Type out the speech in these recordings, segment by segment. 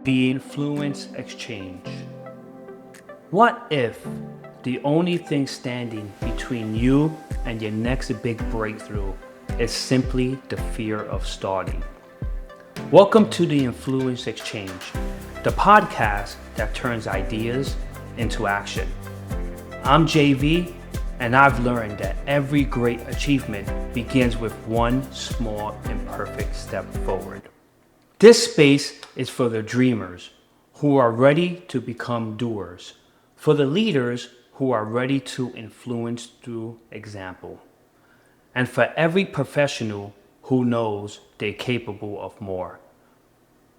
The Influence Exchange. What if the only thing standing between you and your next big breakthrough is simply the fear of starting? Welcome to the Influence Exchange, the podcast that turns ideas into action. I'm JV, and I've learned that every great achievement begins with one small imperfect step forward. This space is for the dreamers who are ready to become doers, for the leaders who are ready to influence through example, and for every professional who knows they're capable of more,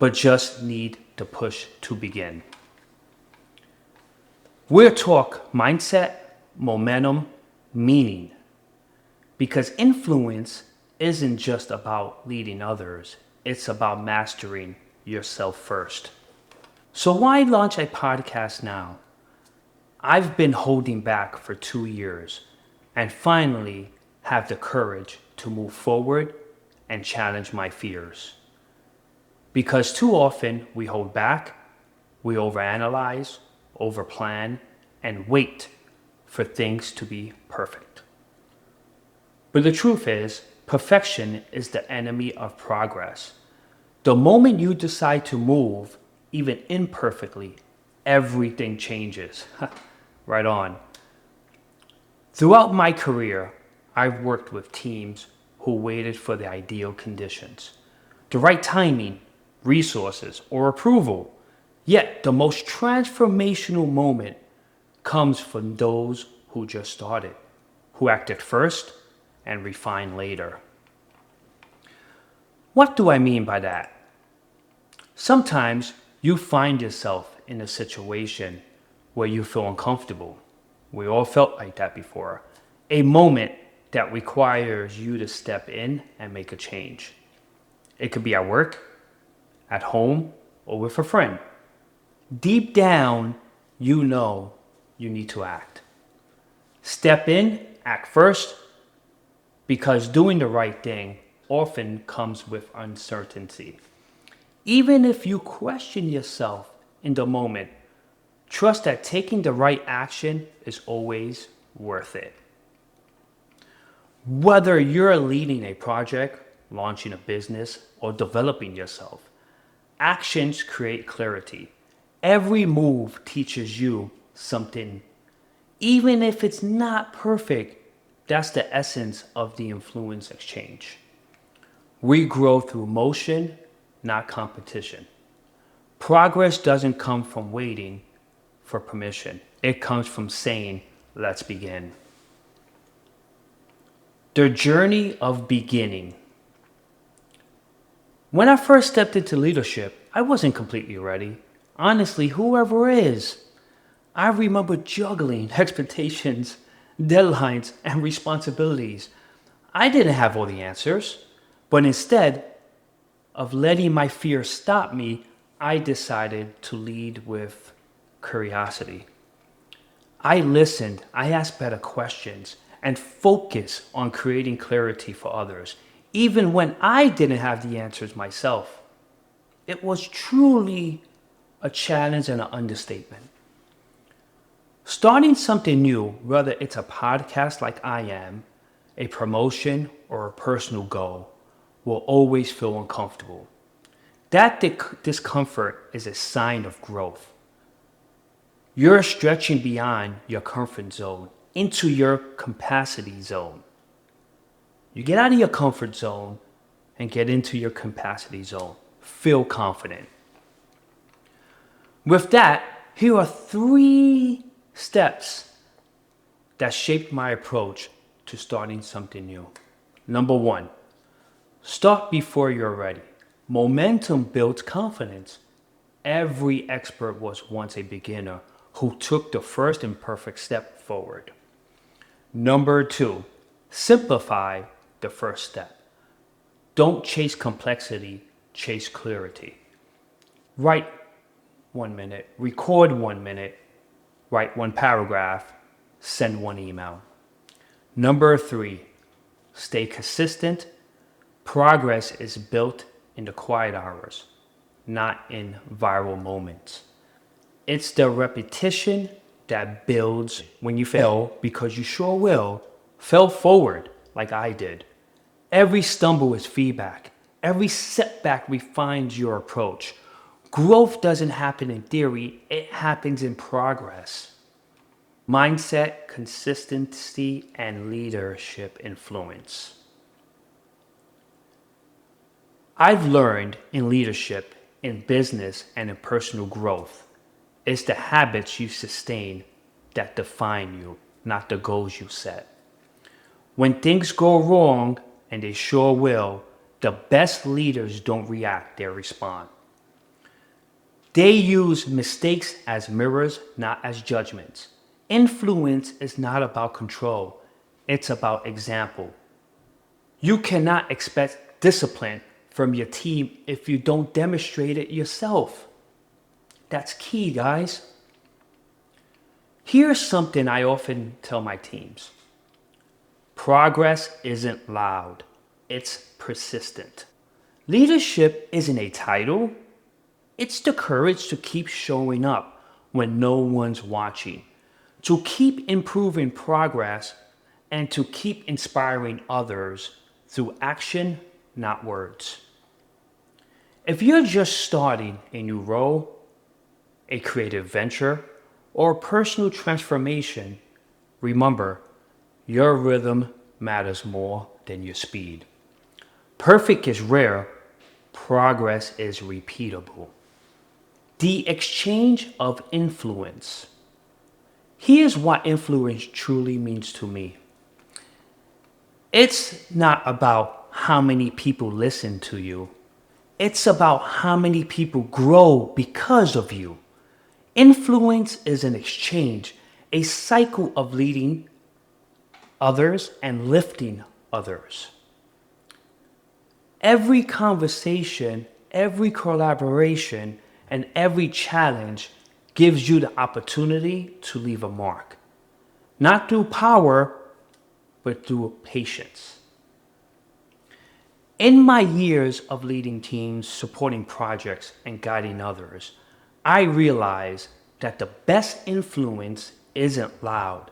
but just need the push to begin. We'll talk mindset, momentum, meaning, because influence isn't just about leading others, it's about mastering yourself first. So why launch a podcast now? I've been holding back for 2 years and finally have the courage to move forward and challenge my fears. Because too often we hold back, we overanalyze, overplan, and wait for things to be perfect. But the truth is, perfection is the enemy of progress. The moment you decide to move, even imperfectly, everything changes. Right on. Throughout my career, I've worked with teams who waited for the ideal conditions, the right timing, resources, or approval. Yet the most transformational moment comes from those who just started, who acted first and refined later. What do I mean by that? Sometimes you find yourself in a situation where you feel uncomfortable. We all felt like that before. A moment that requires you to step in and make a change. It could be at work, at home, or with a friend. Deep down, you know you need to act. Step in, act first, because doing the right thing often comes with uncertainty. Even if you question yourself in the moment, trust that taking the right action is always worth it. Whether you're leading a project, launching a business, or developing yourself, actions create clarity. Every move teaches you something. Even if it's not perfect, that's the essence of the influence exchange. We grow through motion, not competition. Progress doesn't come from waiting for permission. It comes from saying, let's begin. The journey of beginning. When I first stepped into leadership, I wasn't completely ready. Honestly, whoever is. I remember juggling expectations, deadlines, and responsibilities. I didn't have all the answers, but instead of letting my fear stop me, I decided to lead with curiosity. I listened, I asked better questions, and focused on creating clarity for others, even when I didn't have the answers myself. It was truly a challenge and an understatement. Starting something new, whether it's a podcast like I am, a promotion, or a personal goal, will always feel uncomfortable. That discomfort is a sign of growth. You're stretching beyond your comfort zone into your capacity zone. You get out of your comfort zone and get into your capacity zone. Feel confident. With that, here are 3 steps that shaped my approach to starting something new. Number 1, start before you're ready. Momentum builds confidence. Every expert was once a beginner who took the first imperfect step forward. Number 2, simplify the first step. Don't chase complexity, chase clarity. Write 1 minute, record 1 minute, write 1 paragraph, send 1 email. Number 3, stay consistent. Progress is built in the quiet hours. not in viral moments. It's the repetition that builds. When you fail, because you sure will, fail forward like I did. Every stumble is feedback. Every setback refines your approach. Growth doesn't happen in theory, it happens in progress. Mindset, consistency, and leadership influence. I've learned in leadership, in business, and in personal growth, it's the habits you sustain that define you, not the goals you set. When things go wrong, and they sure will, the best leaders don't react, they respond. They use mistakes as mirrors, not as judgments. Influence is not about control, it's about example. You cannot expect discipline from your team if you don't demonstrate it yourself. That's key, guys. Here's something I often tell my teams. Progress isn't loud, it's persistent. Leadership isn't a title, it's the courage to keep showing up when no one's watching, to keep improving progress, and to keep inspiring others through action, not words. If you're just starting a new role, a creative venture, or personal transformation, remember, your rhythm matters more than your speed. Perfect is rare, progress is repeatable. The exchange of influence. Here's what influence truly means to me. It's not about how many people listen to you. It's about how many people grow because of you. Influence is an exchange, a cycle of leading others and lifting others. Every conversation, every collaboration, and every challenge gives you the opportunity to leave a mark. Not through power, but through patience. In my years of leading teams, supporting projects, and guiding others, I realized that the best influence isn't loud.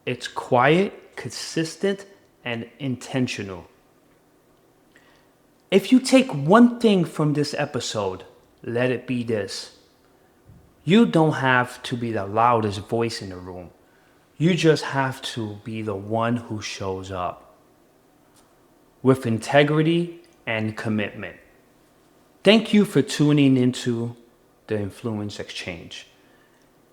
It's quiet, consistent, and intentional. If you take one thing from this episode, let it be this. You don't have to be the loudest voice in the room. You just have to be the one who shows up with integrity and commitment. Thank you for tuning into the Influence Exchange.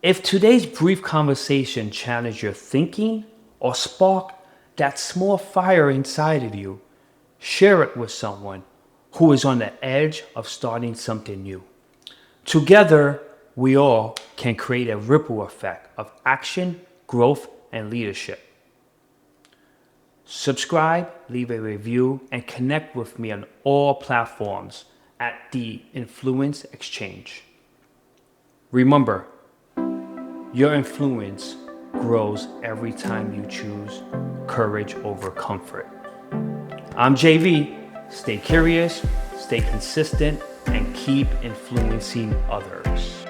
If today's brief conversation challenged your thinking or sparked that small fire inside of you, share it with someone who is on the edge of starting something new. Together, we all can create a ripple effect of action, growth, and leadership. Subscribe, leave a review, and connect with me on all platforms at The Influence Exchange. Remember, your influence grows every time you choose courage over comfort. I'm JV. Stay curious, stay consistent, and keep influencing others.